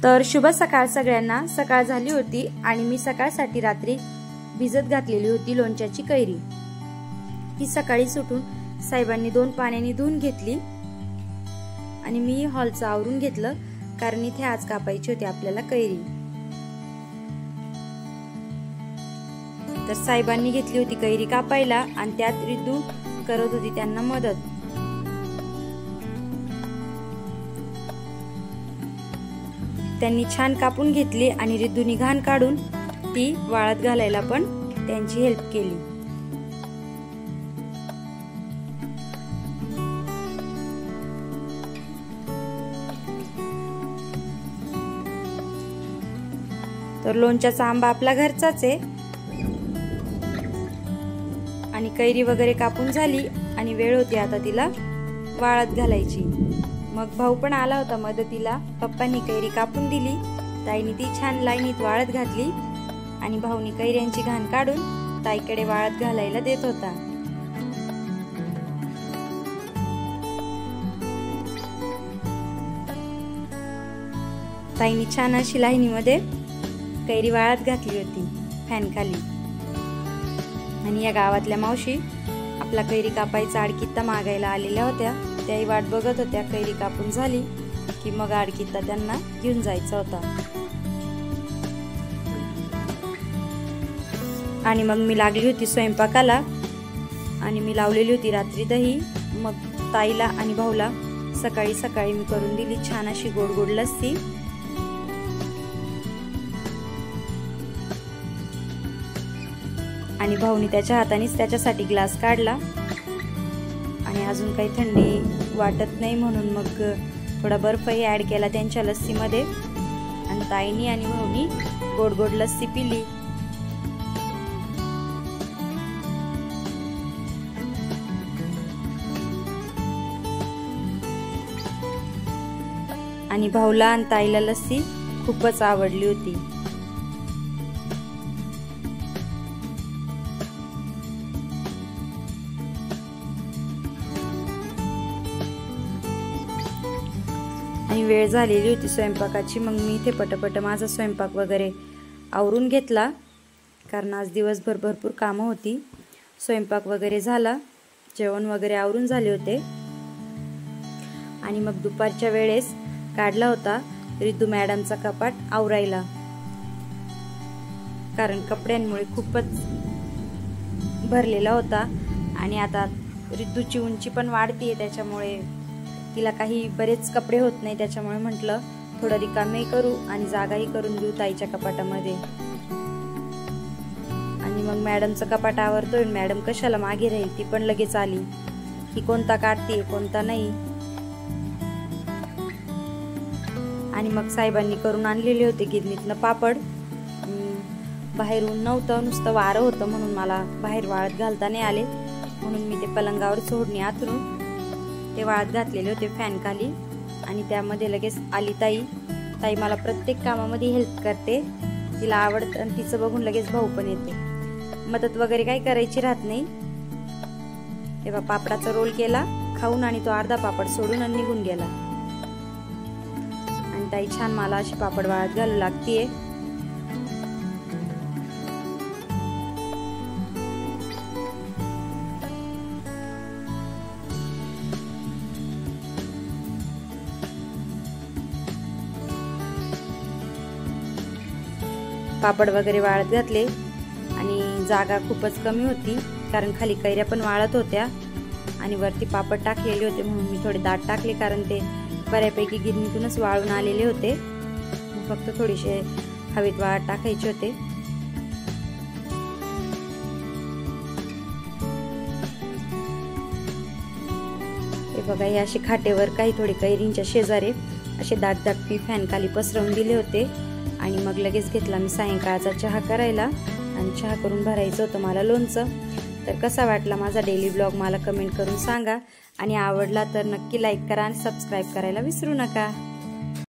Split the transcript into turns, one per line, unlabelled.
तर शुभ सकाळ सगळ्यांना। सकाळ झाली होती आणि मी सकाळसाठी रात्री भिजत घातलेली होती लोणच्याची कैरी। ती सकाळी सुटून साहेबांनी 2 पाण्याने धुवून घेतली आणि मी हॉलचं आवरून घेतलं, कारण इथे आज कापायची होती आपल्याला कैरी। तर साहेबांनी घेतली होती कैरी कापायला आणि त्यात रिद्धू करत होती त्यांना मदत। त्यांनी छान कापून घेतली आणि रिद्धूनी घाण काढून ती वाळत घालायला पण त्यांची हेल्प केली। तर लोणच्याचा आंबा आपला घरचाच आहे आणि कैरी वगैरे कापून झाली आणि वेळ होती आता तिला वाळत घालायची। मग भाऊ पण आला होता मदतीला। पप्पांनी कैरी कापून दिली, ताईने ती छान लाईनीत वाळत घातली आणि भाऊनी कैऱ्यांची घाण काढून ताईकडे वाळत घालायला देत होता। ताईने छान अशी लाईनीमध्ये कैरी वाळत घातली होती फॅन खाली। आणि या गावातल्या मावशी आपला कैरी कापायचा आडकित्ता मागायला आलेल्या होत्या। त्याही वाट बघत होत्या कैरी कापून झाली की मग आडकित्ता त्यांना घेऊन जायचा होता। आणि मग मी लागली होती स्वयंपाकाला आणि मी लावलेली होती रात्री दही। मग ताईला आणि भाऊला सकाळी सकाळी मी करून दिली छान अशी गोड गोड लस्सी। आणि भाऊनी त्याच्या हातानेच त्याच्यासाठी ग्लास काढला आणि अजून काही थंडी वाटत नाही म्हणून मग थोडा बर्फही ऍड केला त्यांच्या लस्सीमध्ये आणि ताईनी आणि भाऊनी गोड गोड लस्सी पिली। आणि भाऊला आणि ताईला लस्सी खूपच आवडली होती। आणि वेळ झालेली होती स्वयंपाकाची। मग मी इथे पटपट माझा स्वयंपाक वगैरे आवरून घेतला, कारण आज दिवसभर भरपूर कामं होती। स्वयंपाक वगैरे झाला, जेवण वगैरे आवरून झाले होते आणि मग दुपारच्या वेळेस काढला होता रिद्धू मॅडमचा कपाट आवरायला, कारण कपड्यांमुळे खूपच भरलेला होता आणि आता रिद्धूची उंची पण वाढतीये, त्याच्यामुळे तिला काही बरेच कपडे होत नाही। त्याच्यामुळे म्हटलं थोडं रिकामे करू आणि जागाही करून देऊ ताईच्या कपाटामध्ये। आणि मग मॅडमचं कपाट आवरतोय। मॅडम कशाला मागे राहील, ती पण लगेच आली की कोणता काढते कोणता नाही। आणि मग साहेबांनी करून आणलेले होते गिरणीतनं पापड। बाहेरून नव्हतं, नुसतं वारं होतं म्हणून मला बाहेर वाळत घालता नाही आले, म्हणून मी ते पलंगावर सोडणी आतरून ते वाळत घातलेले होते फॅन खाली। आणि त्यामध्ये लगेच आली ताई। ताई मला प्रत्येक कामामध्ये हेल्प करते, तिला आवडतं आणि तिचं बघून लगेच भाऊ पण येते। मदत वगैरे काही करायची राहत नाही। तेव्हा पापडाचा रोल केला खाऊन आणि तो अर्धा पापड सोडून आणि निघून गेला। आणि ताई छान मला अशी पापड वाळत घालू लागतीये। पापड वगैरे वाळत घातले आणि जागा खूपच कमी होती, कारण खाली कैऱ्या पण वाळत होत्या आणि वरती पापड टाकलेले होते, म्हणून मी थोडे दाट टाकले, कारण ते बऱ्यापैकी गिरणीतूनच वाळून आलेले होते। फक्त थोडेसे हवेत वाळत टाकायचे होते। हे बघा, हे असे खाटेवर काही थोडे कैरींच्या शेजारे असे दाट दाट पी फॅन खाली पसरवून दिले होते। आणि मग लगेच घेतला मी सायंकाळचा चहा करायला आणि चहा करून भरायचं होतं मला लोणचं। तर कसा वाटला माझा डेली ब्लॉग मला कमेंट करून सांगा आणि आवडला तर नक्की लाईक करा आणि सबस्क्राईब करायला विसरू नका।